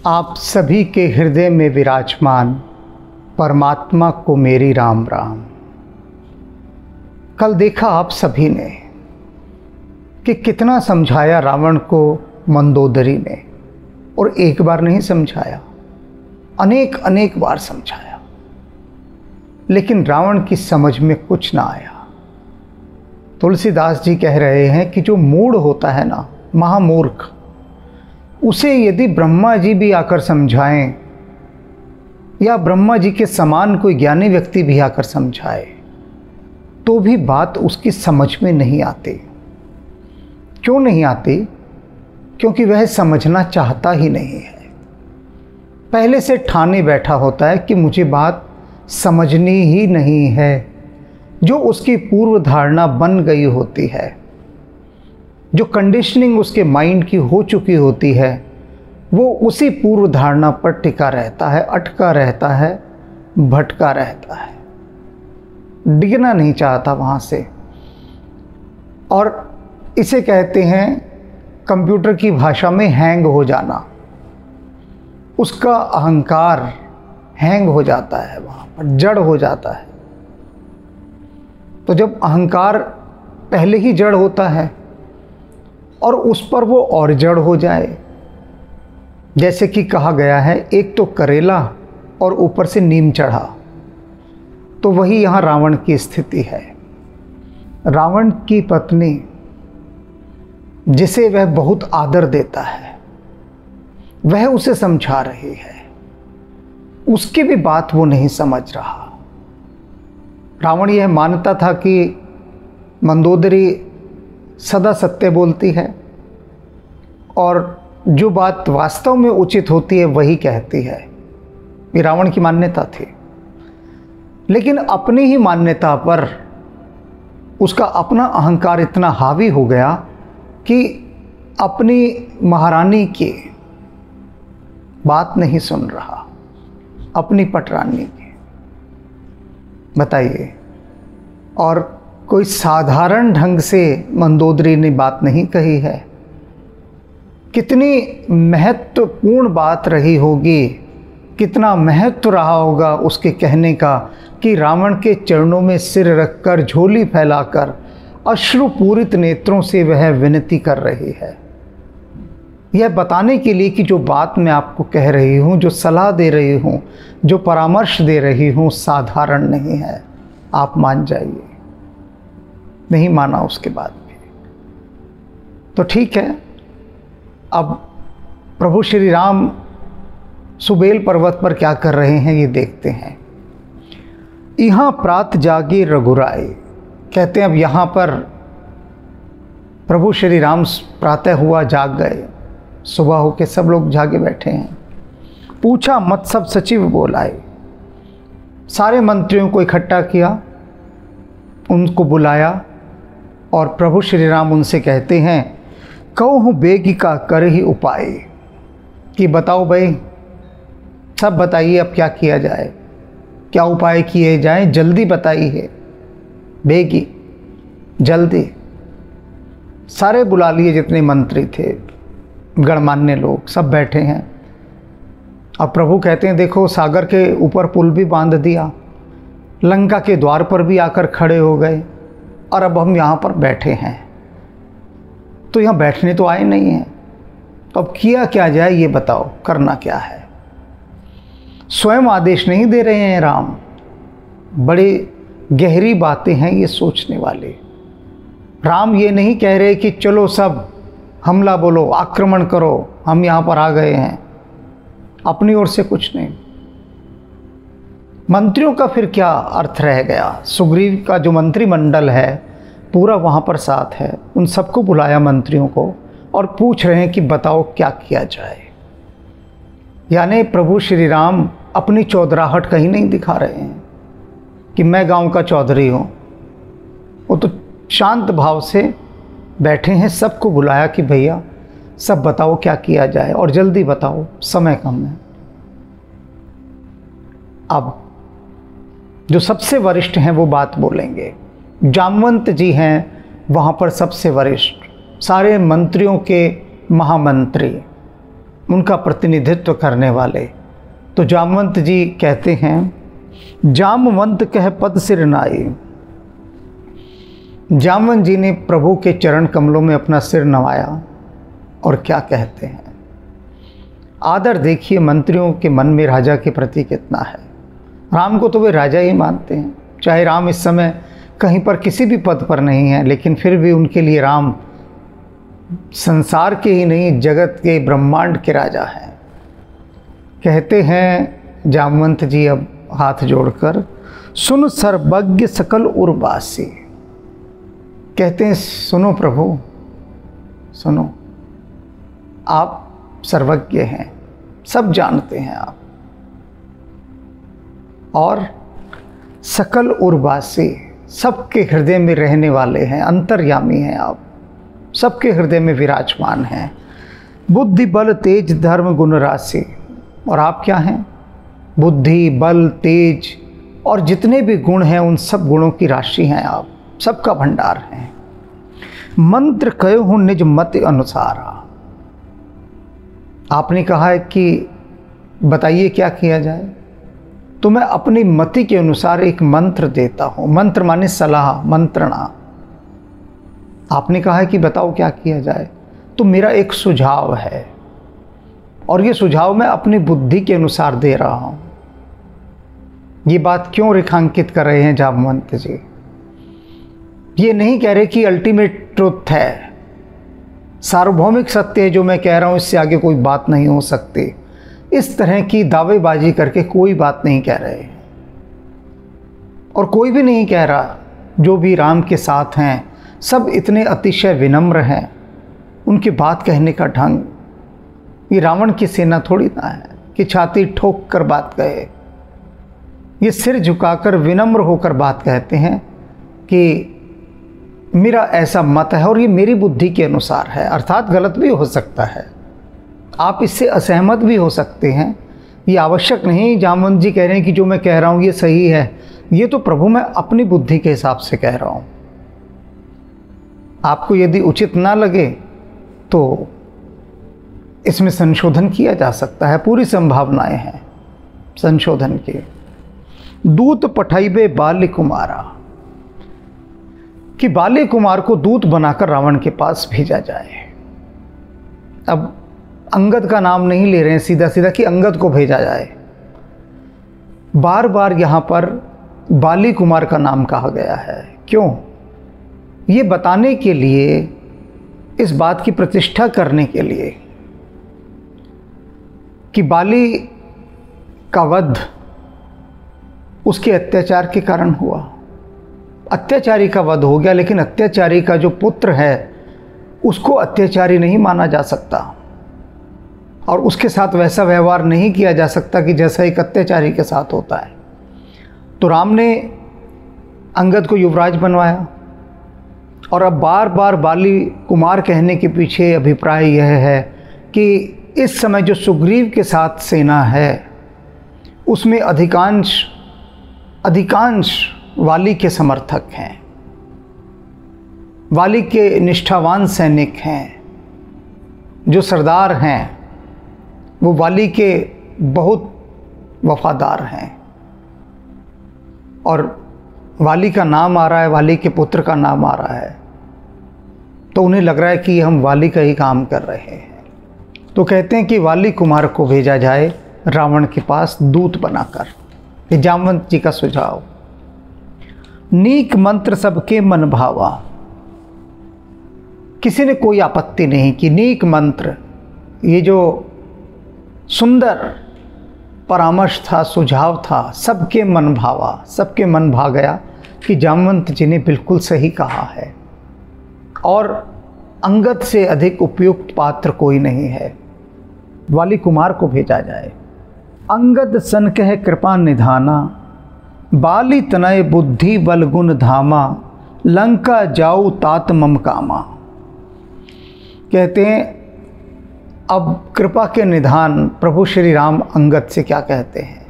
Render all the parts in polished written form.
आप सभी के हृदय में विराजमान परमात्मा को मेरी राम राम। कल देखा आप सभी ने कि कितना समझाया रावण को मंदोदरी ने, और एक बार नहीं समझाया, अनेक अनेक बार समझाया, लेकिन रावण की समझ में कुछ ना आया। तुलसीदास जी कह रहे हैं कि जो मूढ़ होता है ना, महामूर्ख, उसे यदि ब्रह्मा जी भी आकर समझाएं या ब्रह्मा जी के समान कोई ज्ञानी व्यक्ति भी आकर समझाए तो भी बात उसकी समझ में नहीं आती। क्यों नहीं आती? क्योंकि वह समझना चाहता ही नहीं है। पहले से ठाने बैठा होता है कि मुझे बात समझनी ही नहीं है। जो उसकी पूर्व धारणा बन गई होती है, जो कंडीशनिंग उसके माइंड की हो चुकी होती है, वो उसी पूर्व धारणा पर टिका रहता है, अटका रहता है, भटका रहता है, डिगना नहीं चाहता वहाँ से। और इसे कहते हैं कंप्यूटर की भाषा में हैंग हो जाना। उसका अहंकार हैंग हो जाता है, वहाँ पर जड़ हो जाता है। तो जब अहंकार पहले ही जड़ होता है और उस पर वो और जड़ हो जाए, जैसे कि कहा गया है, एक तो करेला और ऊपर से नीम चढ़ा, तो वही यहाँ रावण की स्थिति है। रावण की पत्नी, जिसे वह बहुत आदर देता है, वह उसे समझा रही है, उसकी भी बात वो नहीं समझ रहा। रावण यह मानता था कि मंदोदरी सदा सत्य बोलती है और जो बात वास्तव में उचित होती है वही कहती है। ये रावण की मान्यता थी। लेकिन अपनी ही मान्यता पर उसका अपना अहंकार इतना हावी हो गया कि अपनी महारानी की बात नहीं सुन रहा, अपनी पटरानी की। बताइए, और कोई साधारण ढंग से मंदोदरी ने बात नहीं कही है। कितनी महत्वपूर्ण बात रही होगी, कितना महत्व रहा होगा उसके कहने का कि रावण के चरणों में सिर रखकर, झोली फैलाकर, अश्रुपूरित नेत्रों से वह विनती कर रही है, यह बताने के लिए कि जो बात मैं आपको कह रही हूँ, जो सलाह दे रही हूँ, जो परामर्श दे रही हूँ, साधारण नहीं है। आप मान जाइए। नहीं माना उसके बाद भी तो ठीक है। अब प्रभु श्री राम सुबेल पर्वत पर क्या कर रहे हैं ये देखते हैं। यहाँ प्रात जागे रघुराई, कहते हैं अब यहाँ पर प्रभु श्री राम प्रातः हुआ जाग गए, सुबह होके सब लोग जागे बैठे हैं। पूछा मत सब सचिव बोलाए, सारे मंत्रियों को इकट्ठा किया, उनको बुलाया और प्रभु श्री राम उनसे कहते हैं, कहूँ बेगी का कर ही उपाय, कि बताओ भाई, सब बताइए अब क्या किया जाए, क्या उपाय किए जाए, जल्दी बताइए, बेगी, जल्दी। सारे बुला लिए जितने मंत्री थे, गणमान्य लोग, सब बैठे हैं। अब प्रभु कहते हैं देखो, सागर के ऊपर पुल भी बांध दिया, लंका के द्वार पर भी आकर खड़े हो गए, और अब हम यहाँ पर बैठे हैं। तो यहाँ बैठने तो आए नहीं हैं, तो अब किया क्या जाए ये बताओ, करना क्या है। स्वयं आदेश नहीं दे रहे हैं राम। बड़ी गहरी बातें हैं ये सोचने वाले। राम ये नहीं कह रहे कि चलो सब हमला बोलो, आक्रमण करो, हम यहाँ पर आ गए हैं। अपनी ओर से कुछ नहीं। मंत्रियों का फिर क्या अर्थ रह गया। सुग्रीव का जो मंत्रिमंडल है पूरा वहाँ पर साथ है, उन सबको बुलाया मंत्रियों को, और पूछ रहे हैं कि बताओ क्या किया जाए। यानी प्रभु श्री राम अपनी चौधराहट कहीं नहीं दिखा रहे हैं कि मैं गांव का चौधरी हूँ। वो तो शांत भाव से बैठे हैं, सबको बुलाया कि भैया सब बताओ क्या किया जाए, और जल्दी बताओ, समय कम है। अब जो सबसे वरिष्ठ हैं वो बात बोलेंगे। जामवंत जी हैं वहाँ पर सबसे वरिष्ठ, सारे मंत्रियों के महामंत्री, उनका प्रतिनिधित्व करने वाले। तो जामवंत जी कहते हैं, जामवंत कह पद सिर नाई। जामवंत जी ने प्रभु के चरण कमलों में अपना सिर नवाया और क्या कहते हैं। आदर देखिए मंत्रियों के मन में राजा के प्रति कितना है। राम को तो वे राजा ही मानते हैं, चाहे राम इस समय कहीं पर किसी भी पद पर नहीं है, लेकिन फिर भी उनके लिए राम संसार के ही नहीं जगत के ब्रह्मांड के राजा हैं। कहते हैं जामवंत जी अब हाथ जोड़कर, सुन सर्वज्ञ सकल उर्वासी। कहते हैं सुनो प्रभु, सुनो, आप सर्वज्ञ हैं, सब जानते हैं आप, और सकल उर्वासी, सबके हृदय में रहने वाले हैं, अंतर्यामी हैं आप, सबके हृदय में विराजमान हैं। बुद्धि बल तेज धर्म गुण राशि, और आप क्या हैं? बुद्धि बल तेज और जितने भी गुण हैं उन सब गुणों की राशि हैं आप, सबका भंडार हैं। मंत्र कयो हूँ निज मत अनुसार। आपने कहा है कि बताइए क्या किया जाए, तो मैं अपनी मति के अनुसार एक मंत्र देता हूँ। मंत्र माने सलाह, मंत्रणा। आपने कहा है कि बताओ क्या किया जाए, तो मेरा एक सुझाव है, और ये सुझाव मैं अपनी बुद्धि के अनुसार दे रहा हूँ। ये बात क्यों रेखांकित कर रहे हैं जामवंत जी? ये नहीं कह रहे कि अल्टीमेट ट्रुथ है, सार्वभौमिक सत्य है जो मैं कह रहा हूँ, इससे आगे कोई बात नहीं हो सकती। इस तरह की दावेबाजी करके कोई बात नहीं कह रहे, और कोई भी नहीं कह रहा। जो भी राम के साथ हैं सब इतने अतिशय विनम्र हैं, उनकी बात कहने का ढंग, ये रावण की सेना थोड़ी ना है कि छाती ठोक कर बात कहे। ये सिर झुकाकर विनम्र होकर बात कहते हैं कि मेरा ऐसा मत है और ये मेरी बुद्धि के अनुसार है, अर्थात गलत भी हो सकता है, आप इससे असहमत भी हो सकते हैं। ये आवश्यक नहीं जामवंत जी कह रहे हैं कि जो मैं कह रहा हूँ ये सही है, ये तो प्रभु मैं अपनी बुद्धि के हिसाब से कह रहा हूँ। आपको यदि उचित ना लगे तो इसमें संशोधन किया जा सकता है, पूरी संभावनाएं हैं संशोधन की। दूत पठाइबे बाल्य कुमारा, कि बाल्य कुमार को दूत बनाकर रावण के पास भेजा जाए। अब अंगद का नाम नहीं ले रहे हैं सीधा सीधा कि अंगद को भेजा जाए, बार बार यहाँ पर बाली कुमार का नाम कहा गया है। क्यों? ये बताने के लिए, इस बात की प्रतिष्ठा करने के लिए कि बाली का वध उसके अत्याचार के कारण हुआ। अत्याचारी का वध हो गया, लेकिन अत्याचारी का जो पुत्र है उसको अत्याचारी नहीं माना जा सकता, और उसके साथ वैसा व्यवहार नहीं किया जा सकता कि जैसा एक अत्याचारी के साथ होता है। तो राम ने अंगद को युवराज बनवाया, और अब बार बार बाली कुमार कहने के पीछे अभिप्राय यह है कि इस समय जो सुग्रीव के साथ सेना है उसमें अधिकांश वाली के समर्थक हैं, वाली के निष्ठावान सैनिक हैं, जो सरदार हैं वो वाली के बहुत वफादार हैं, और वाली का नाम आ रहा है, वाली के पुत्र का नाम आ रहा है, तो उन्हें लग रहा है कि हम वाली का ही काम कर रहे हैं। तो कहते हैं कि वाली कुमार को भेजा जाए रावण के पास दूत बनाकर। ये जामवंत जी का सुझाव। नीक मंत्र सबके मन भावा, किसी ने कोई आपत्ति नहीं की। नीक मंत्र, ये जो सुंदर परामर्श था, सुझाव था, सबके मन भावा, सबके मन भा गया कि जामवंत जी ने बिल्कुल सही कहा है, और अंगद से अधिक उपयुक्त पात्र कोई नहीं है। वाली कुमार को भेजा जाए। अंगद सन कह कृपा निधाना, बाली तनय बुद्धि बल गुण धामा, लंका जाऊ तात मम कामा। कहते हैं अब कृपा के निधान प्रभु श्री राम अंगद से क्या कहते हैं?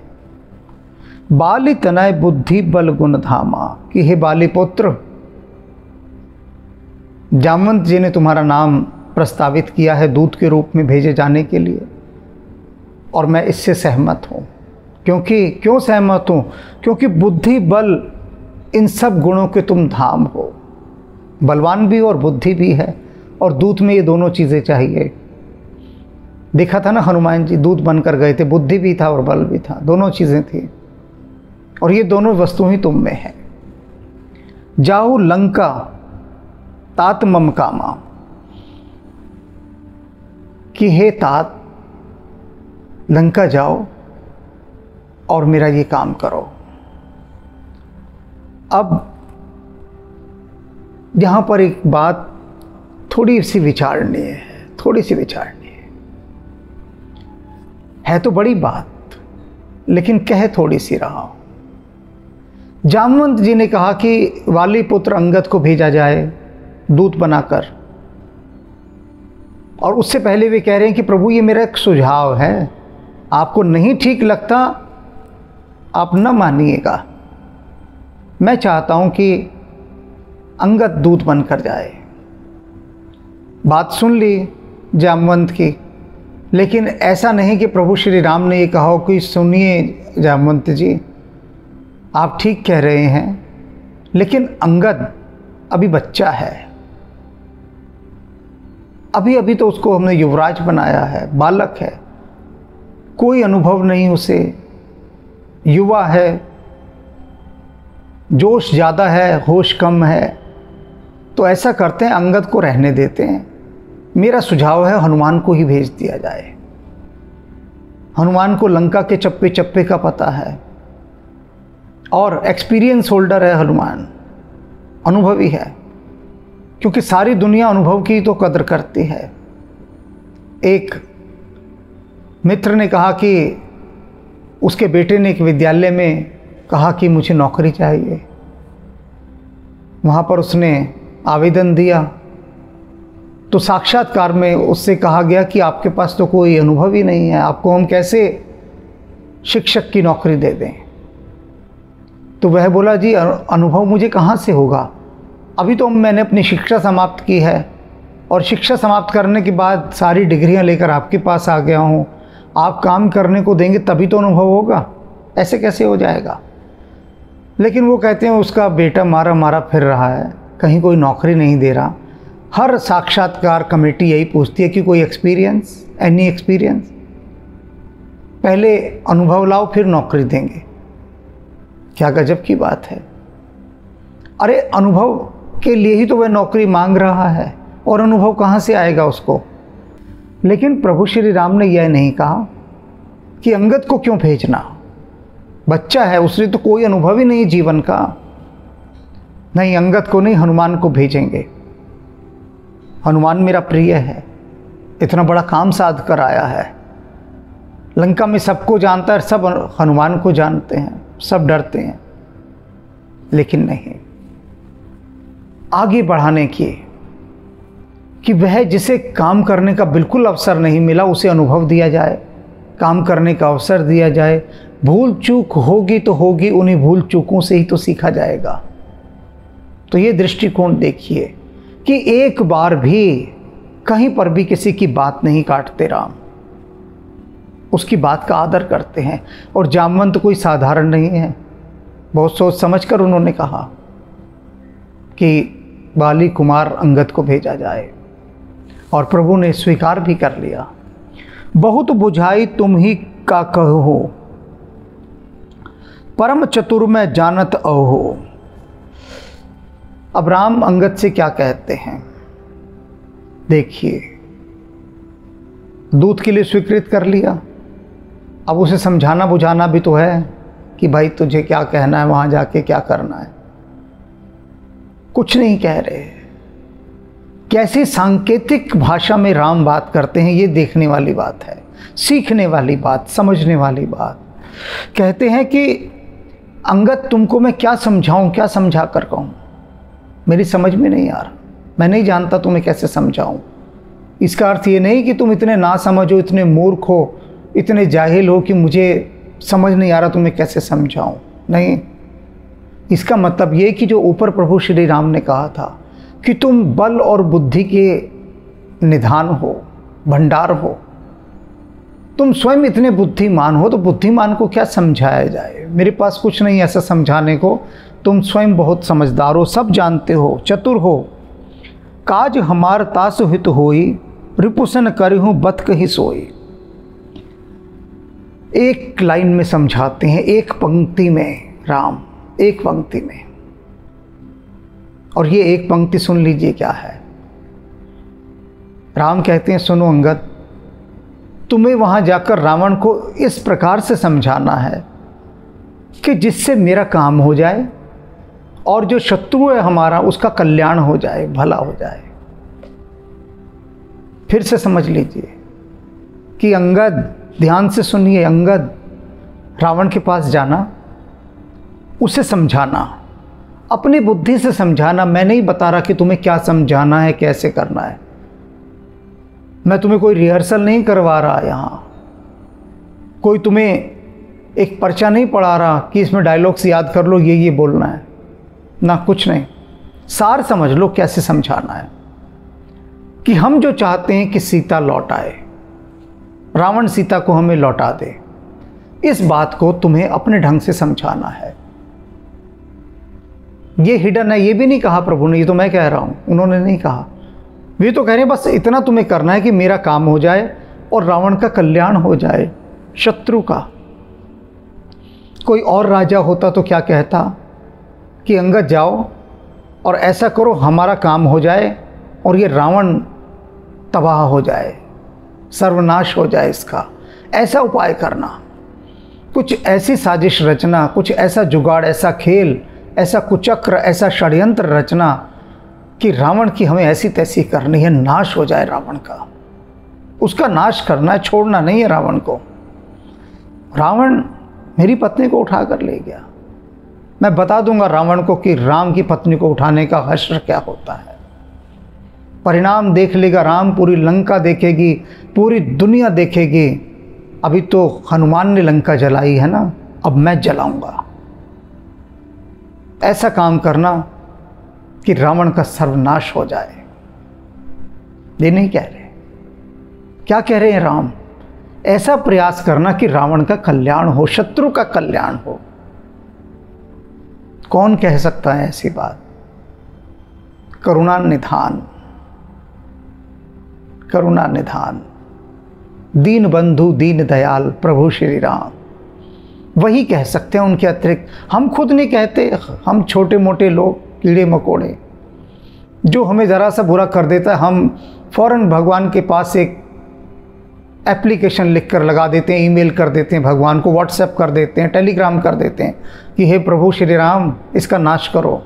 बाली तनय बुद्धि बल गुण धामा, कि हे बाली पुत्र, जामवंत जी ने तुम्हारा नाम प्रस्तावित किया है दूत के रूप में भेजे जाने के लिए, और मैं इससे सहमत हूँ। क्यों सहमत हूँ? क्योंकि बुद्धि बल इन सब गुणों के तुम धाम हो। बलवान भी और बुद्धि भी है, और दूत में ये दोनों चीज़ें चाहिए। देखा था ना, हनुमान जी दूत बनकर गए थे, बुद्धि भी था और बल भी था, दोनों चीज़ें थी, और ये दोनों वस्तु ही तुम में है। जाओ लंका तात मम कामा, कि हे तात लंका जाओ और मेरा ये काम करो। अब यहाँ पर एक बात थोड़ी सी विचारणीय है तो बड़ी बात, लेकिन कह थोड़ी सी रहा हूं। जामवंत जी ने कहा कि वाली पुत्र अंगद को भेजा जाए दूत बनाकर, और उससे पहले वे कह रहे हैं कि प्रभु ये मेरा एक सुझाव है, आपको नहीं ठीक लगता आप न मानिएगा, मैं चाहता हूं कि अंगद दूत बनकर जाए। बात सुन ली जामवंत की, लेकिन ऐसा नहीं कि प्रभु श्री राम ने ये कहा कि सुनिए जामवंत जी, आप ठीक कह रहे हैं, लेकिन अंगद अभी बच्चा है, अभी तो उसको हमने युवराज बनाया है, बालक है, कोई अनुभव नहीं उसे, युवा है, जोश ज़्यादा है, होश कम है, तो ऐसा करते हैं अंगद को रहने देते हैं। मेरा सुझाव है हनुमान को ही भेज दिया जाए। हनुमान को लंका के चप्पे चप्पे का पता है, और एक्सपीरियंस होल्डर है हनुमान, अनुभवी है, क्योंकि सारी दुनिया अनुभव की तो कदर करती है। एक मित्र ने कहा कि उसके बेटे ने एक विद्यालय में कहा कि मुझे नौकरी चाहिए। वहाँ पर उसने आवेदन दिया तो साक्षात्कार में उससे कहा गया कि आपके पास तो कोई अनुभव ही नहीं है, आपको हम कैसे शिक्षक की नौकरी दे दें। तो वह बोला, जी अनुभव मुझे कहाँ से होगा, अभी तो मैंने अपनी शिक्षा समाप्त की है, और शिक्षा समाप्त करने के बाद सारी डिग्रियां लेकर आपके पास आ गया हूँ, आप काम करने को देंगे तभी तो अनुभव होगा, ऐसे कैसे हो जाएगा। लेकिन वो कहते हैं उसका बेटा मारा फिर रहा है, कहीं कोई नौकरी नहीं दे रहा। हर साक्षात्कार कमेटी यही पूछती है कि कोई एक्सपीरियंस, एनी एक्सपीरियंस, पहले अनुभव लाओ फिर नौकरी देंगे। क्या गजब की बात है। अरे अनुभव के लिए ही तो वह नौकरी मांग रहा है, और अनुभव कहाँ से आएगा उसको। लेकिन प्रभु श्री राम ने यह नहीं कहा कि अंगद को क्यों भेजना, बच्चा है, उसने तो कोई अनुभव ही नहीं जीवन का। नहीं, अंगद को नहीं, हनुमान को भेजेंगे। हनुमान मेरा प्रिय है, इतना बड़ा काम साध कर आया है, लंका में सबको जानता है, सब हनुमान को जानते हैं, सब डरते हैं। लेकिन नहीं, आगे बढ़ाने की कि वह जिसे काम करने का बिल्कुल अवसर नहीं मिला उसे अनुभव दिया जाए, काम करने का अवसर दिया जाए। भूल चूक होगी तो होगी, उन्हीं भूल चूकों से ही तो सीखा जाएगा। तो ये दृष्टिकोण देखिए कि एक बार भी कहीं पर भी किसी की बात नहीं काटते राम, उसकी बात का आदर करते हैं। और जामवंत कोई साधारण नहीं है, बहुत सोच समझकर उन्होंने कहा कि बाली कुमार अंगद को भेजा जाए, और प्रभु ने स्वीकार भी कर लिया। बहुत बुझाई तुम ही का कहो, परम चतुर में जानत अहो। अब राम अंगद से क्या कहते हैं देखिए, दूत के लिए स्वीकृत कर लिया, अब उसे समझाना बुझाना भी तो है कि भाई तुझे क्या कहना है, वहाँ जाके क्या करना है। कुछ नहीं कह रहे। कैसी सांकेतिक भाषा में राम बात करते हैं, ये देखने वाली बात है, सीखने वाली बात, समझने वाली बात। कहते हैं कि अंगद तुमको मैं क्या समझाऊं, क्या समझा कर कहूं, मेरी समझ में नहीं आ रहा, मैं नहीं जानता तुम्हें कैसे समझाऊं। इसका अर्थ ये नहीं कि तुम इतने ना समझो, इतने मूर्ख हो, इतने जाहिल हो कि मुझे समझ नहीं आ रहा तुम्हें कैसे समझाऊं। नहीं, इसका मतलब ये कि जो ऊपर प्रभु श्री राम ने कहा था कि तुम बल और बुद्धि के निधान हो, भंडार हो, तुम स्वयं इतने बुद्धिमान हो तो बुद्धिमान को क्या समझाया जाए। मेरे पास कुछ नहीं ऐसा समझाने को, तुम स्वयं बहुत समझदार हो, सब जानते हो, चतुर हो। काज हमार तास हित होई, रिपुसन करहूँ बत कही सोई। एक लाइन में समझाते हैं, एक पंक्ति में राम, एक पंक्ति में। और ये एक पंक्ति सुन लीजिए क्या है। राम कहते हैं, सुनो अंगद, तुम्हें वहां जाकर रावण को इस प्रकार से समझाना है कि जिससे मेरा काम हो जाए और जो शत्रु है हमारा उसका कल्याण हो जाए, भला हो जाए। फिर से समझ लीजिए कि अंगद, ध्यान से सुनिए, अंगद रावण के पास जाना, उसे समझाना, अपनी बुद्धि से समझाना। मैं नहीं बता रहा कि तुम्हें क्या समझाना है, कैसे करना है। मैं तुम्हें कोई रिहर्सल नहीं करवा रहा, यहाँ कोई तुम्हें एक पर्चा नहीं पढ़ा रहा कि इसमें डायलॉग्स याद कर लो, ये बोलना है ना, कुछ नहीं। सार समझ लो कैसे समझाना है कि हम जो चाहते हैं कि सीता लौट आए, रावण सीता को हमें लौटा दे, इस बात को तुम्हें अपने ढंग से समझाना है। ये हिडन है, ये भी नहीं कहा प्रभु ने, ये तो मैं कह रहा हूं, उन्होंने नहीं कहा। वे तो कह रहे हैं बस इतना तुम्हें करना है कि मेरा काम हो जाए और रावण का कल्याण हो जाए, शत्रु का। कोई और राजा होता तो क्या कहता कि अंगद जाओ और ऐसा करो हमारा काम हो जाए और ये रावण तबाह हो जाए, सर्वनाश हो जाए इसका, ऐसा उपाय करना, कुछ ऐसी साजिश रचना, कुछ ऐसा जुगाड़, ऐसा खेल, ऐसा कुचक्र, ऐसा षड्यंत्र रचना कि रावण की हमें ऐसी तैसी करनी है, नाश हो जाए रावण का, उसका नाश करना है, छोड़ना नहीं है रावण को। रावण मेरी पत्नी को उठा कर ले गया, मैं बता दूंगा रावण को कि राम की पत्नी को उठाने का हश्र क्या होता है। परिणाम देख लेगा राम, पूरी लंका देखेगी, पूरी दुनिया देखेगी। अभी तो हनुमान ने लंका जलाई है ना, अब मैं जलाऊंगा। ऐसा काम करना कि रावण का सर्वनाश हो जाए। ये नहीं कह रहे, क्या कह रहे हैं राम? ऐसा प्रयास करना कि रावण का कल्याण हो, शत्रु का कल्याण हो। कौन कह सकता है ऐसी बात? करुणा निधान, करुणा निधान, दीन बंधु दीन दयाल प्रभु श्री राम, वही कह सकते हैं। उनके अतिरिक्त हम खुद नहीं कहते। हम छोटे मोटे लोग, कीड़े मकोड़े, जो हमें ज़रा सा बुरा कर देता है हम फौरन भगवान के पास एक एप्लीकेशन लिख कर लगा देते हैं, ईमेल कर देते हैं भगवान को, व्हाट्सएप कर देते हैं, टेलीग्राम कर देते हैं कि हे प्रभु श्री राम, इसका नाश करो,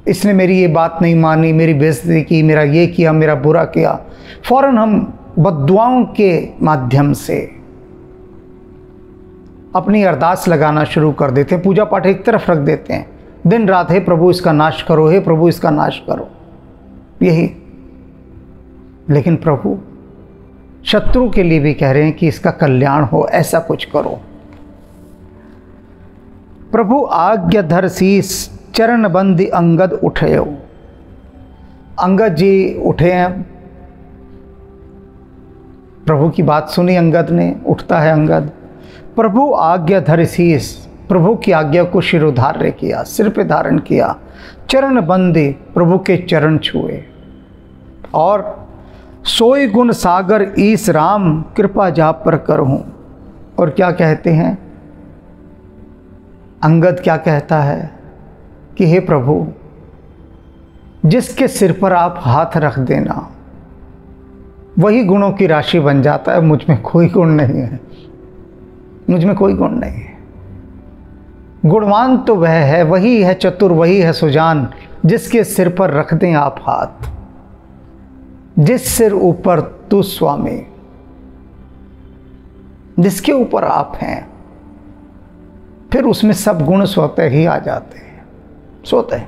इसने मेरी ये बात नहीं मानी, मेरी बेइज्जती की, मेरा ये किया, मेरा बुरा किया। फौरन हम बद्दुआओं के माध्यम से अपनी अरदास लगाना शुरू कर देते हैं, पूजा पाठ एक तरफ रख देते हैं, दिन रात हे प्रभु इसका नाश करो, हे प्रभु इसका नाश करो, यही। लेकिन प्रभु शत्रु के लिए भी कह रहे हैं कि इसका कल्याण हो, ऐसा कुछ करो। प्रभु आज्ञा धर शीस चरण बंदी अंगद उठे। अंगद जी उठे हैं, प्रभु की बात सुनी अंगद ने, उठता है अंगद। प्रभु आज्ञा धर शीस, प्रभु की आज्ञा को शिरोधार्य किया, सिर पे धारण किया, चरण बंदे, प्रभु के चरण छुए। और सोई गुण सागर ईस राम कृपा जा पर करहूं। और क्या कहते हैं अंगद, क्या कहता है कि हे प्रभु, जिसके सिर पर आप हाथ रख देना वही गुणों की राशि बन जाता है। मुझ में कोई गुण नहीं है, मुझ में कोई गुण नहीं है। गुणवान तो वह है, वही है चतुर, वही है सुजान, जिसके सिर पर रख दें आप हाथ। जिस सिर ऊपर तू स्वामी, जिसके ऊपर आप हैं, फिर उसमें सब गुण स्वतः ही आ जाते हैं, स्वतः।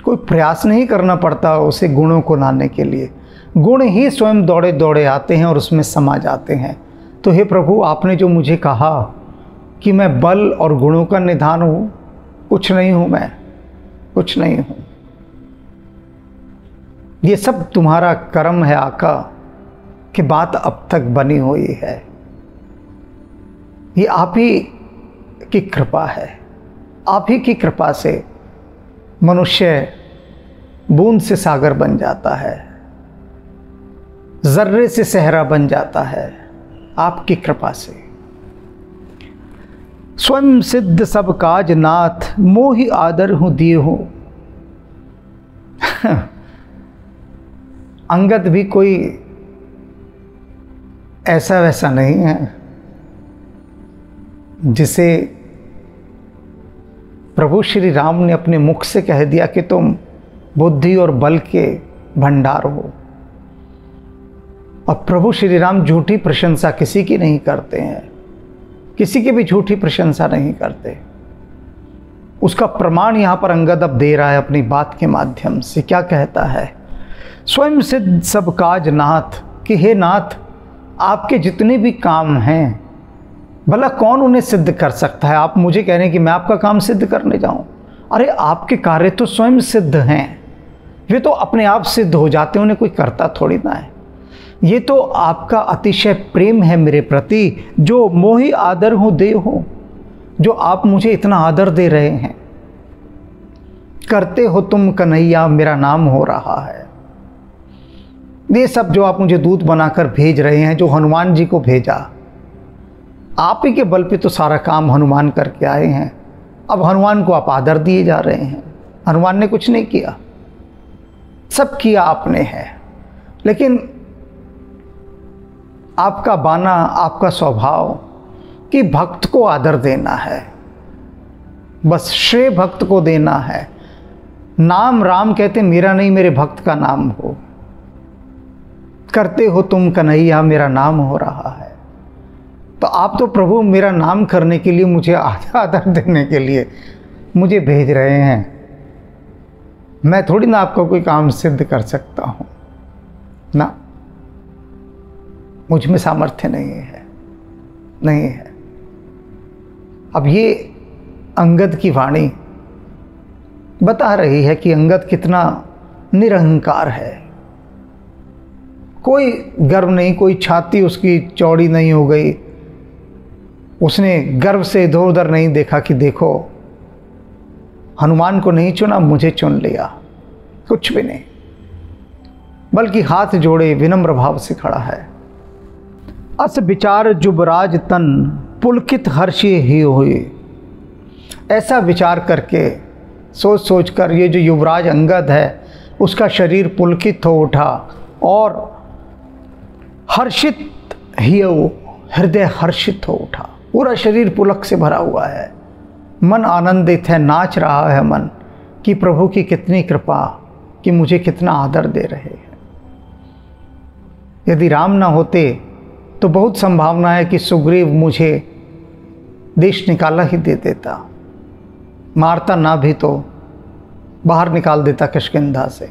कोई प्रयास नहीं करना पड़ता उसे गुणों को लाने के लिए, गुण ही स्वयं दौड़े दौड़े आते हैं और उसमें समा जाते हैं। तो हे प्रभु, आपने जो मुझे कहा कि मैं बल और गुणों का निधान हूँ, कुछ नहीं हूँ, मैं कुछ नहीं हूँ। ये सब तुम्हारा कर्म है आका, कि बात अब तक बनी हुई है। ये आप ही की कृपा है। आप ही की कृपा से मनुष्य बूंद से सागर बन जाता है, जर्रे से सहरा बन जाता है, आपकी कृपा से। स्वयं सिद्ध सब काज नाथ, मोहि आदर हूँ दिए हो। अंगद भी कोई ऐसा वैसा नहीं है जिसे प्रभु श्री राम ने अपने मुख से कह दिया कि तुम बुद्धि और बल के भंडार हो। और प्रभु श्री राम झूठी प्रशंसा किसी की नहीं करते हैं, किसी की भी झूठी प्रशंसा नहीं करते। उसका प्रमाण यहाँ पर अंगद अब दे रहा है अपनी बात के माध्यम से। क्या कहता है? स्वयं सिद्ध सब काज नाथ, कि हे नाथ, आपके जितने भी काम हैं भला कौन उन्हें सिद्ध कर सकता है। आप मुझे कह रहे हैं कि मैं आपका काम सिद्ध करने जाऊं? अरे आपके कार्य तो स्वयं सिद्ध हैं, वे तो अपने आप सिद्ध हो जाते हैं, उन्हें कोई करता थोड़ी ना है। ये तो आपका अतिशय प्रेम है मेरे प्रति, जो मोहि आदर हो दे हो, जो आप मुझे इतना आदर दे रहे हैं। करते हो तुम कन्हैया, मेरा नाम हो रहा है। ये सब जो आप मुझे दूत बनाकर भेज रहे हैं, जो हनुमान जी को भेजा, आप ही के बल पे तो सारा काम हनुमान करके आए हैं। अब हनुमान को आप आदर दिए जा रहे हैं। हनुमान ने कुछ नहीं किया, सब किया आपने है। लेकिन आपका बाना, आपका स्वभाव कि भक्त को आदर देना है, बस श्रेय भक्त को देना है। नाम राम कहते मेरा नहीं, मेरे भक्त का नाम हो। करते हो तुम कन्हैया, मेरा नाम हो रहा है। तो आप तो प्रभु मेरा नाम करने के लिए, मुझे आदर देने के लिए मुझे भेज रहे हैं। मैं थोड़ी ना आपका कोई काम सिद्ध कर सकता हूँ ना, मुझ में सामर्थ्य नहीं है, नहीं है। अब ये अंगद की वाणी बता रही है कि अंगद कितना निरहंकार है। कोई गर्व नहीं, कोई छाती उसकी चौड़ी नहीं हो गई। उसने गर्व से इधर उधर नहीं देखा कि देखो हनुमान को नहीं चुना, मुझे चुन लिया, कुछ भी नहीं। बल्कि हाथ जोड़े विनम्र भाव से खड़ा है। अस विचार जुबराज तन, पुलकित हर्षे ही हुए। ऐसा विचार करके, सोच सोच कर ये जो युवराज अंगद है उसका शरीर पुलकित हो उठा और हर्षित ही, हृदय हर्षित हो उठा। पूरा शरीर पुलक से भरा हुआ है, मन आनंदित है, नाच रहा है मन कि प्रभु की कितनी कृपा, कि मुझे कितना आदर दे रहे हैं। यदि राम ना होते तो बहुत संभावना है कि सुग्रीव मुझे देश निकाला ही दे देता, मारता ना भी तो बाहर निकाल देता किष्किंधा से।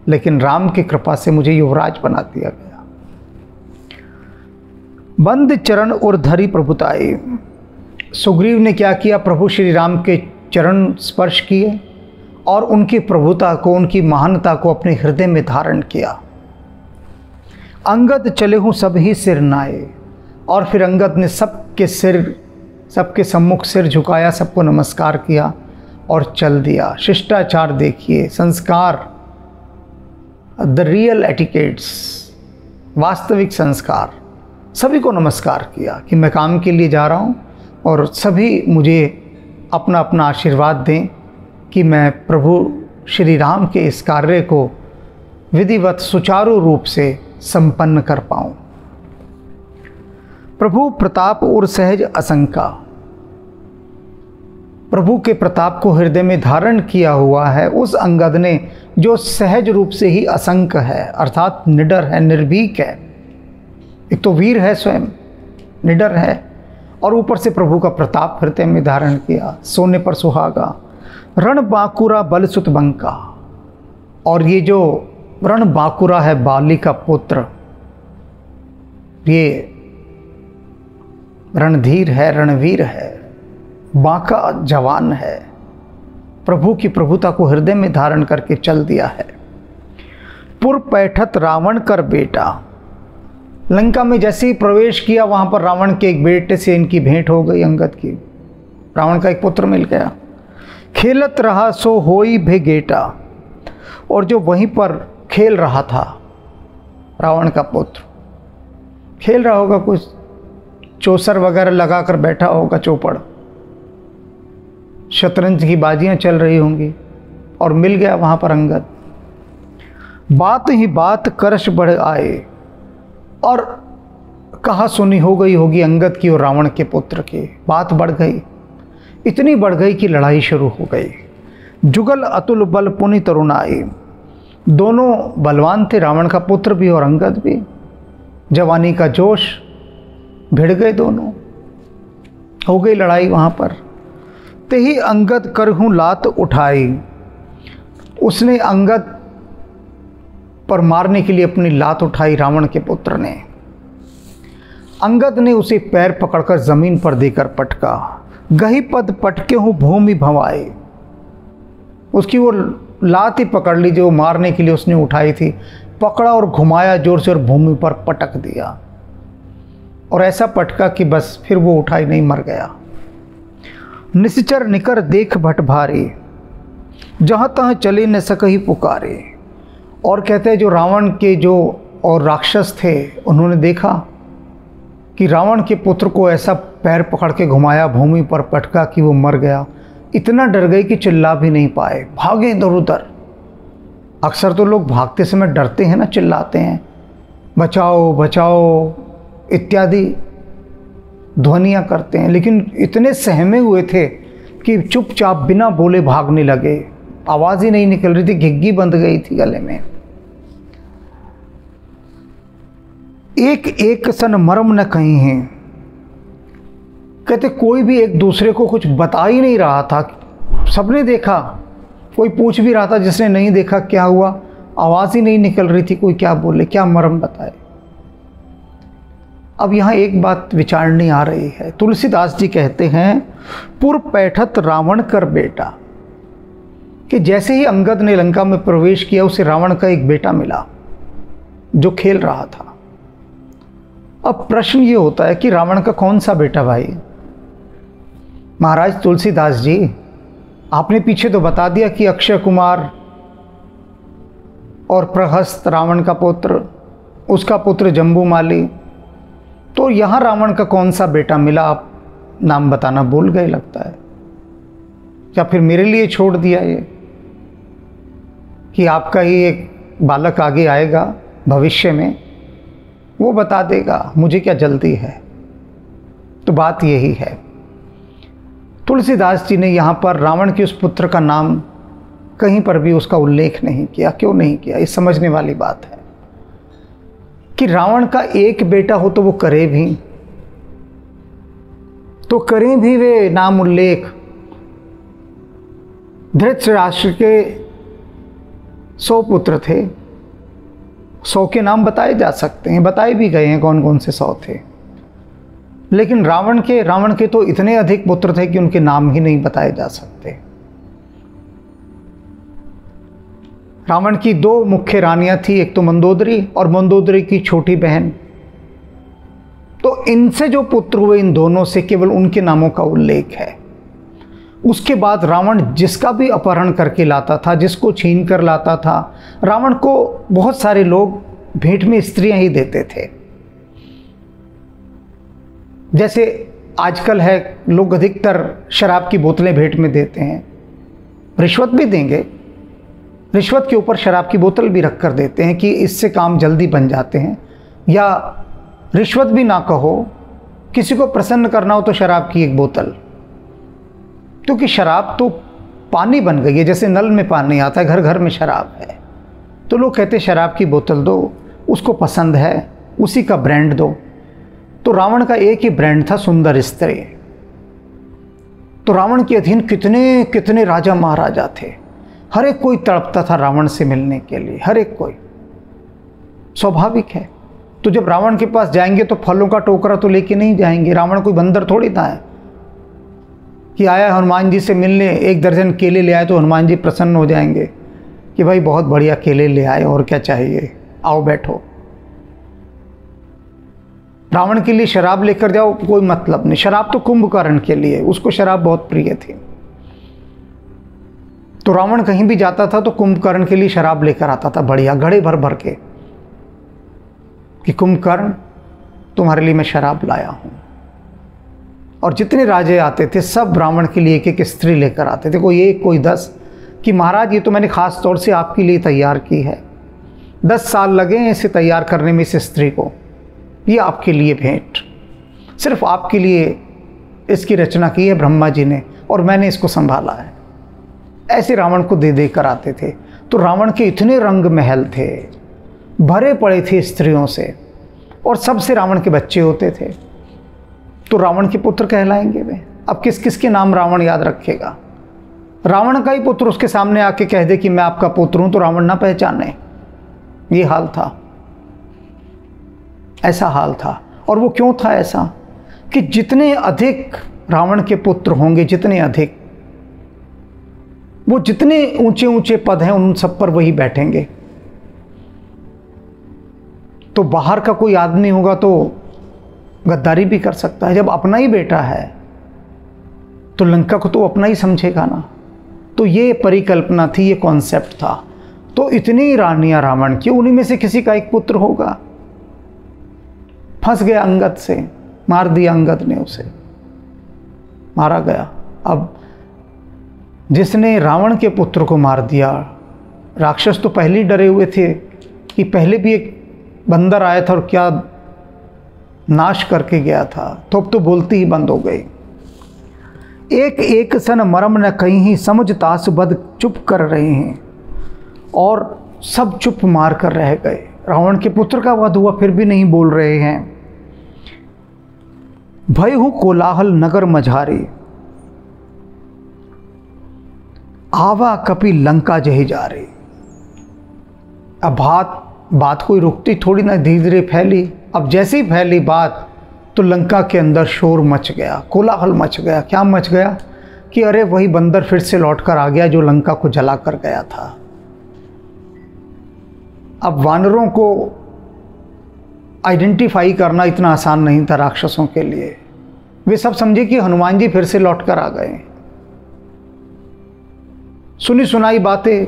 लेकिन राम की कृपा से मुझे युवराज बना दिया गया। बंद चरण और धरी प्रभुताई। सुग्रीव ने क्या किया? प्रभु श्री राम के चरण स्पर्श किए और उनकी प्रभुता को, उनकी महानता को अपने हृदय में धारण किया। अंगद चले हूँ सब ही सिर नाए। और फिर अंगद ने सबके सिर, सबके सम्मुख सिर झुकाया, सबको नमस्कार किया और चल दिया। शिष्टाचार देखिए, संस्कार, द रियल एटिकेट्स, वास्तविक संस्कार। सभी को नमस्कार किया कि मैं काम के लिए जा रहा हूँ और सभी मुझे अपना अपना आशीर्वाद दें कि मैं प्रभु श्री राम के इस कार्य को विधिवत सुचारू रूप से संपन्न कर पाऊँ। प्रभु प्रताप और सहज असंका। प्रभु के प्रताप को हृदय में धारण किया हुआ है उस अंगद ने, जो सहज रूप से ही असंक है, अर्थात निडर है, निर्भीक है। एक तो वीर है, स्वयं निडर है, और ऊपर से प्रभु का प्रताप हृदय में धारण किया। सोने पर सुहागा, रण बांकुरा बल सुत बंका। और ये जो रण बांकुरा है, बाली का पुत्र, ये रणधीर है, रणवीर है, बांका जवान है। प्रभु की प्रभुता को हृदय में धारण करके चल दिया है। पुर पैठत रावण कर बेटा। लंका में जैसे ही प्रवेश किया वहाँ पर रावण के एक बेटे से इनकी भेंट हो गई, अंगद की। रावण का एक पुत्र मिल गया। खेलत रहा सो होई भेगेटा, और जो वहीं पर खेल रहा था रावण का पुत्र, खेल रहा होगा, कुछ चौसर वगैरह लगा कर बैठा होगा, चौपड़, शतरंज की बाजियां चल रही होंगी, और मिल गया वहाँ पर अंगद। बात ही बात करश बढ़ आए, और कहा सुनी हो गई होगी अंगद की और रावण के पुत्र की। बात बढ़ गई, इतनी बढ़ गई कि लड़ाई शुरू हो गई। जुगल अतुल बल पुनि तरुणाई, दोनों बलवान थे, रावण का पुत्र भी और अंगद भी। जवानी का जोश, भिड़ गए दोनों, हो गई लड़ाई वहाँ पर। ते ही अंगद करहूँ लात उठाई, उसने अंगद पर मारने के लिए अपनी लात उठाई रावण के पुत्र ने। अंगद ने उसे पैर पकड़कर जमीन पर देकर पटका। गही पद पटके हूँ भूमि भवाए, उसकी वो लात ही पकड़ ली जो मारने के लिए उसने उठाई थी, पकड़ा और घुमाया जोर से और भूमि पर पटक दिया, और ऐसा पटका कि बस फिर वो उठाई नहीं, मर गया। निश्चर निकर देख भट भारी, जहाँ तहाँ चले न सकही पुकारे। और कहते हैं जो रावण के जो और राक्षस थे उन्होंने देखा कि रावण के पुत्र को ऐसा पैर पकड़ के घुमाया, भूमि पर पटका कि वो मर गया। इतना डर गए कि चिल्ला भी नहीं पाए, भागे इधर उधर। अक्सर तो लोग भागते समय डरते हैं ना, चिल्लाते हैं बचाओ बचाओ इत्यादि ध्वनियाँ करते हैं, लेकिन इतने सहमे हुए थे कि चुपचाप बिना बोले भागने लगे। आवाज़ ही नहीं निकल रही थी, घिग्गी बंध गई थी गले में। एक एक सन मर्म न कहीं हैं, कहते कोई भी एक दूसरे को कुछ बता ही नहीं रहा था। सबने देखा, कोई पूछ भी रहा था जिसने नहीं देखा क्या हुआ, आवाज़ ही नहीं निकल रही थी, कोई क्या बोले, क्या मर्म बताए। अब यहाँ एक बात विचारनी आ रही है। तुलसीदास जी कहते हैं, पुर पैठत रावण कर बेटा, कि जैसे ही अंगद ने लंका में प्रवेश किया उसे रावण का एक बेटा मिला जो खेल रहा था। अब प्रश्न ये होता है कि रावण का कौन सा बेटा भाई? महाराज तुलसीदास जी, आपने पीछे तो बता दिया कि अक्षय कुमार और प्रहस्त रावण का पुत्र, उसका पुत्र जम्बूमाली, तो यहाँ रावण का कौन सा बेटा मिला? आप नाम बताना भूल गए लगता है, या फिर मेरे लिए छोड़ दिया ये कि आपका ही एक बालक आगे आएगा भविष्य में, वो बता देगा, मुझे क्या जल्दी है। तो बात यही है, तुलसीदास जी ने यहाँ पर रावण के उस पुत्र का नाम कहीं पर भी उसका उल्लेख नहीं किया। क्यों नहीं किया? ये समझने वाली बात है कि रावण का एक बेटा हो तो वो करे भी, तो करें भी वे नाम उल्लेख। धृतराष्ट्र के 100 पुत्र थे, 100 के नाम बताए जा सकते हैं, बताए भी गए हैं कौन कौन से 100 थे, लेकिन रावण के तो इतने अधिक पुत्र थे कि उनके नाम ही नहीं बताए जा सकते। रावण की 2 मुख्य रानियां थी, एक तो मंदोदरी और मंदोदरी की छोटी बहन। तो इनसे जो पुत्र हुए, इन दोनों से केवल उनके नामों का उल्लेख है। उसके बाद रावण जिसका भी अपहरण करके लाता था, जिसको छीन कर लाता था, रावण को बहुत सारे लोग भेंट में स्त्रियां ही देते थे। जैसे आजकल है, लोग अधिकतर शराब की बोतलें भेंट में देते हैं, रिश्वत भी देंगे, रिश्वत के ऊपर शराब की बोतल भी रख कर देते हैं कि इससे काम जल्दी बन जाते हैं। या रिश्वत भी ना कहो, किसी को प्रसन्न करना हो तो शराब की एक बोतल, क्योंकि शराब तो पानी बन गई है, जैसे नल में पानी आता है, घर घर में शराब है। तो लोग कहते हैं शराब की बोतल दो, उसको पसंद है उसी का ब्रांड दो। तो रावण का एक ही ब्रांड था, सुंदर स्त्री। तो रावण के अधीन कितने कितने राजा महाराजा थे, हर एक कोई तड़पता था रावण से मिलने के लिए, हर एक कोई। स्वाभाविक है। तो जब रावण के पास जाएंगे तो फलों का टोकरा तो लेके नहीं जाएंगे, रावण कोई बंदर थोड़ी था है कि आया हनुमान जी से मिलने, 1 दर्जन केले ले आए तो हनुमान जी प्रसन्न हो जाएंगे कि भाई बहुत बढ़िया केले ले आए, और क्या चाहिए, आओ बैठो। रावण के लिए शराब लेकर जाओ, कोई मतलब नहीं। शराब तो कुंभकर्ण के लिए, उसको शराब बहुत प्रिय थी। तो रावण कहीं भी जाता था तो कुंभकर्ण के लिए शराब लेकर आता था, बढ़िया घड़े भर भर के, कि कुंभकर्ण तुम्हारे लिए मैं शराब लाया हूं। और जितने राजे आते थे सब रावण के लिए एक एक स्त्री लेकर आते थे, कोई एक कोई 10, कि महाराज ये तो मैंने खास तौर से आपके लिए तैयार की है, 10 साल लगे हैं इसे तैयार करने में, इस स्त्री को, ये आपके लिए भेंट, सिर्फ आपके लिए इसकी रचना की है ब्रह्मा जी ने और मैंने इसको संभाला है। ऐसे रावण को दे दे कर आते थे। तो रावण के इतने रंग महल थे, भरे पड़े थे स्त्रियों से, और सबसे रावण के बच्चे होते थे। तो रावण के पुत्र कहलाएंगे वे। अब किस किस के नाम रावण याद रखेगा? रावण का ही पुत्र उसके सामने आके कह दे कि मैं आपका पुत्र हूं तो रावण ना पहचाने, ये हाल था, ऐसा हाल था। और वो क्यों था ऐसा? कि जितने अधिक रावण के पुत्र होंगे, जितने अधिक, वो जितने ऊंचे ऊंचे पद हैं उन सब पर वही बैठेंगे। तो बाहर का कोई आदमी होगा तो गद्दारी भी कर सकता है, जब अपना ही बेटा है तो लंका को तो अपना ही समझेगा ना। तो ये परिकल्पना थी, ये कॉन्सेप्ट था। तो इतनी रानियां रावण की, उन्हीं में से किसी का एक पुत्र होगा। फंस गया अंगद से, मार दिया अंगद ने उसे, मारा गया। अब जिसने रावण के पुत्र को मार दिया, राक्षस तो पहले ही डरे हुए थे कि पहले भी एक बंदर आया था और क्या नाश करके गया था, तो अब तो बोलती ही बंद हो गई। एक एक सन मरम न कहीं, समझ तास बद चुप कर रहे हैं, और सब चुप मार कर रह गए। रावण के पुत्र का वध हुआ फिर भी नहीं बोल रहे हैं। भय हु कोलाहल नगर मझारी, आवा कपि लंका जही जा रही। अब बात कोई रुकती थोड़ी ना, धीरे धीरे फैली। अब जैसे ही फैली बात तो लंका के अंदर शोर मच गया, कोलाहल मच गया। क्या मच गया? कि अरे वही बंदर फिर से लौट कर आ गया जो लंका को जला कर गया था। अब वानरों को आइडेंटिफाई करना इतना आसान नहीं था राक्षसों के लिए। वे सब समझे कि हनुमान जी फिर से लौट कर आ गए। सुनी सुनाई बातें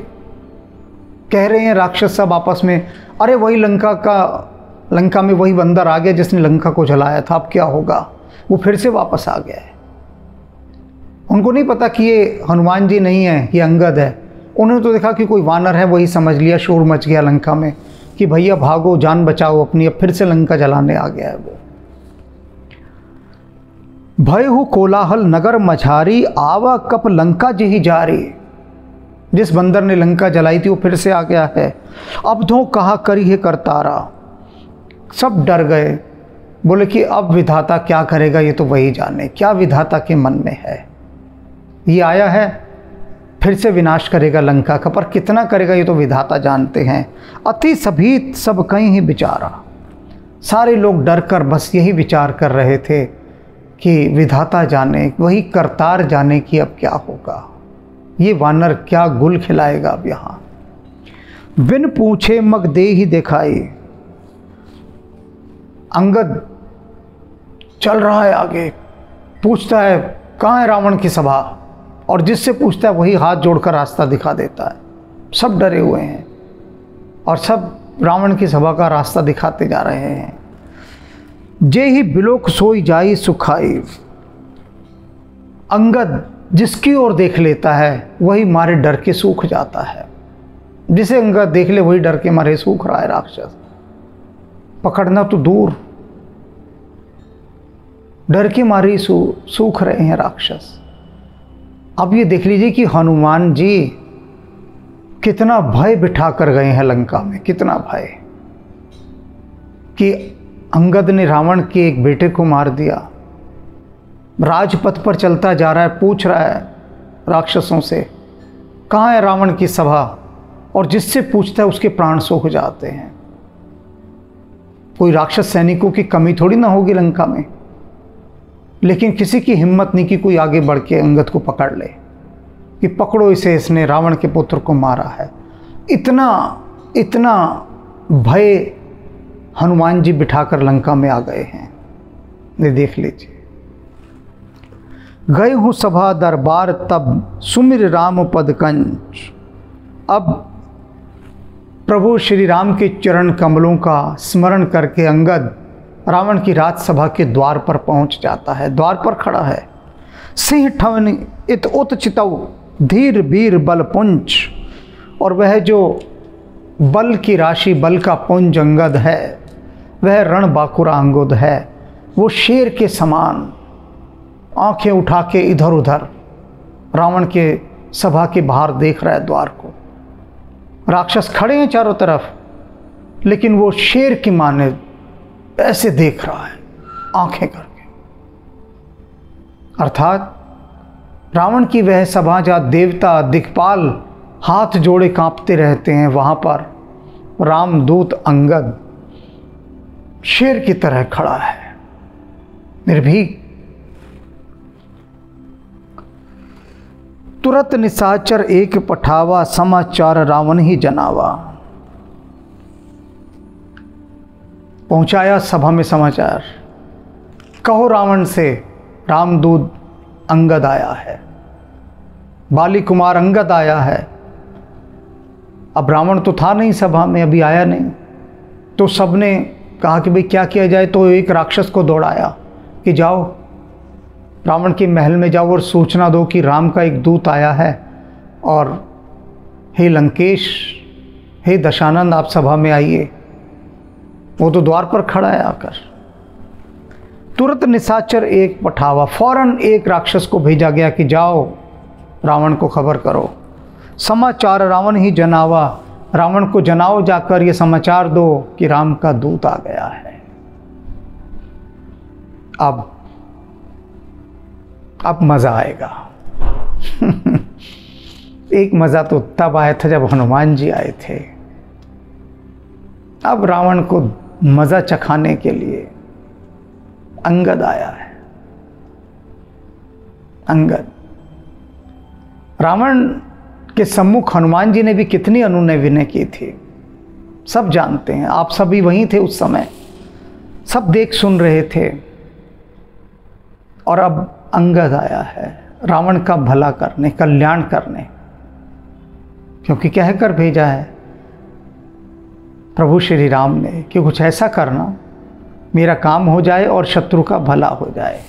कह रहे हैं राक्षस सब आपस में, अरे वही लंका में वही बंदर आ गया जिसने लंका को जलाया था, अब क्या होगा? वो फिर से वापस आ गया है। उनको नहीं पता कि ये हनुमान जी नहीं है, ये अंगद है। उन्होंने तो देखा कि कोई वानर है, वही समझ लिया। शोर मच गया लंका में कि भैया भागो, जान बचाओ अपनी, अब फिर से लंका जलाने आ गया है वो। भय हु कोलाहल नगर मझारी, आवा कप लंका जही जारी। जिस बंदर ने लंका जलाई थी वो फिर से आ गया है। अब धो कहा करी है करतारा। सब डर गए, बोले कि अब विधाता क्या करेगा ये तो वही जाने, क्या विधाता के मन में है। ये आया है फिर से विनाश करेगा लंका का, पर कितना करेगा ये तो विधाता जानते हैं। अति सभीत सब कहीं ही विचारा। सारे लोग डर कर बस यही विचार कर रहे थे कि विधाता जाने, वही करतार जाने कि अब क्या होगा, ये वानर क्या गुल खिलाएगा अब यहाँ। बिन पूछे मग दे ही दिखाई। अंगद चल रहा है आगे, पूछता है कहाँ है रावण की सभा, और जिससे पूछता है वही हाथ जोड़कर रास्ता दिखा देता है। सब डरे हुए हैं और सब रावण की सभा का रास्ता दिखाते जा रहे हैं। जे ही बिलोक सोई जाई सुखाई। अंगद जिसकी ओर देख लेता है वही मारे डर के सूख जाता है। जिसे अंगद देख ले वही डर के मारे सूख रहा है राक्षस। पकड़ना तो दूर, डर के मारे सूख रहे हैं राक्षस। अब ये देख लीजिए कि हनुमान जी कितना भय बिठा कर गए हैं लंका में, कितना भय कि अंगद ने रावण के एक बेटे को मार दिया। राजपथ पर चलता जा रहा है, पूछ रहा है राक्षसों से कहाँ है रावण की सभा, और जिससे पूछता है उसके प्राण सूख जाते हैं। कोई राक्षस सैनिकों की कमी थोड़ी ना होगी लंका में, लेकिन किसी की हिम्मत नहीं कि कोई आगे बढ़ के अंगद को पकड़ ले कि पकड़ो इसे, इसने रावण के पुत्र को मारा है। इतना भय हनुमान जी बिठाकर लंका में आ गए हैं। ये देख लीजिए। गए हूँ सभा दरबार तब सुमिर राम पद कंज। अब प्रभु श्री राम के चरण कमलों का स्मरण करके अंगद रावण की राजसभा के द्वार पर पहुंच जाता है। द्वार पर खड़ा है। सिंह ठवन इत उत चितव धीर वीर बल पुंज। और वह जो बल की राशि, बल का पुंज अंगद है, वह रण बाकुरा अंगद है। वो शेर के समान आंखें उठा के इधर उधर रावण के सभा के बाहर देख रहा है द्वार को। राक्षस खड़े हैं चारों तरफ, लेकिन वो शेर की माने ऐसे देख रहा है आंखें करके। अर्थात रावण की वह सभा जहाँ देवता दिक्पाल हाथ जोड़े कांपते रहते हैं, वहां पर रामदूत अंगद शेर की तरह खड़ा है, निर्भीक। तुरत निशाचर एक पठावा समाचार रावण ही जनावा। पहुंचाया सभा में समाचार, कहो रावण से रामदूत अंगद आया है, बाली कुमार अंगद आया है। अब रावण तो था नहीं सभा में, अभी आया नहीं, तो सबने कहा कि भाई क्या किया जाए। तो एक राक्षस को दौड़ाया कि जाओ रावण के महल में जाओ और सूचना दो कि राम का एक दूत आया है, और हे लंकेश, हे दशानंद, आप सभा में आइए। वो तो द्वार पर खड़ा है आकर। तुरंत निशाचर एक पठावा, फौरन एक राक्षस को भेजा गया कि जाओ रावण को खबर करो। समाचार रावण ही जनावा, रावण को जनाओ जाकर ये समाचार दो कि राम का दूत आ गया है। अब मज़ा आएगा। एक मज़ा तो तब आया था जब हनुमान जी आए थे। अब रावण को मज़ा चखाने के लिए अंगद आया है। अंगद, रावण के सम्मुख हनुमान जी ने भी कितनी अनुनय विनय की थी, सब जानते हैं। आप सभी वहीं थे उस समय, सब देख सुन रहे थे। और अब अंगद आया है रावण का भला करने, कल्याण करने, क्योंकि कहकर भेजा है प्रभु श्री राम ने कि कुछ ऐसा करना मेरा काम हो जाए और शत्रु का भला हो जाए।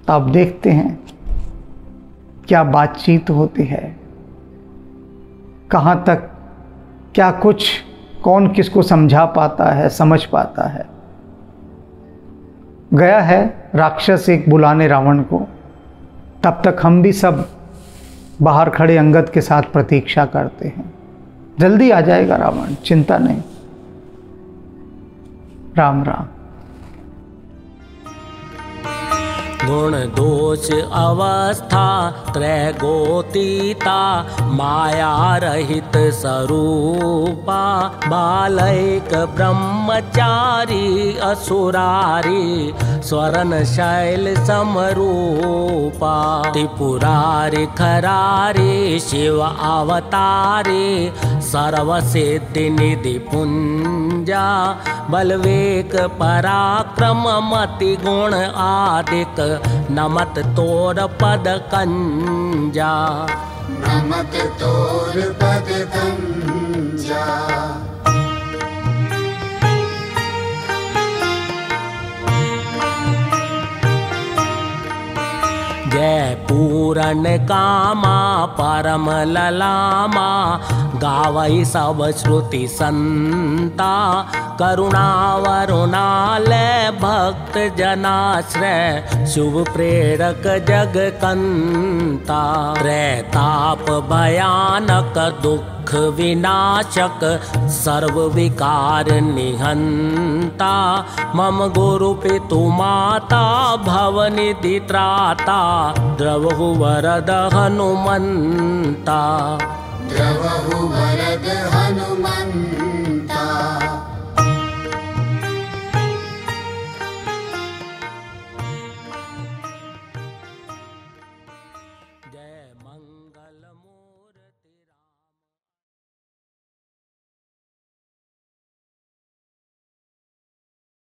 तो अब देखते हैं क्या बातचीत होती है, कहाँ तक क्या कुछ, कौन किसको समझा पाता है, समझ पाता है। गया है राक्षस एक बुलाने रावण को। तब तक हम भी सब बाहर खड़े अंगद के साथ प्रतीक्षा करते हैं। जल्दी आ जाएगा रावण, चिंता नहीं। राम राम। गुण दोष अवस्था त्रैगोतीता, माया रहित स्वरूपा, बालैक ब्रह्मचारी असुरारी, स्वरण शैल समरूपा, त्रिपुरारी खरारी शिव अवतारी, सर्वसिद्धि निधि पुंजा, बलवेक पराक्रम मति गुण आदिक, नमत तोर पद कंजा। नमत तोर पद कंजा। जय पूरन कामा परम ललामा, गावई सब श्रुति संता, करुणा वरुणालय भक्त जनाश्रय, शुभ प्रेरक जग कंता, त्रैताप भयानक दुख विनाशक, सर्व विकार निहंता, मम गुरु पितु माता भवनिधि त्राता, द्रवहु वरद हनुमंता। द्रवहु वरद हनुमंता।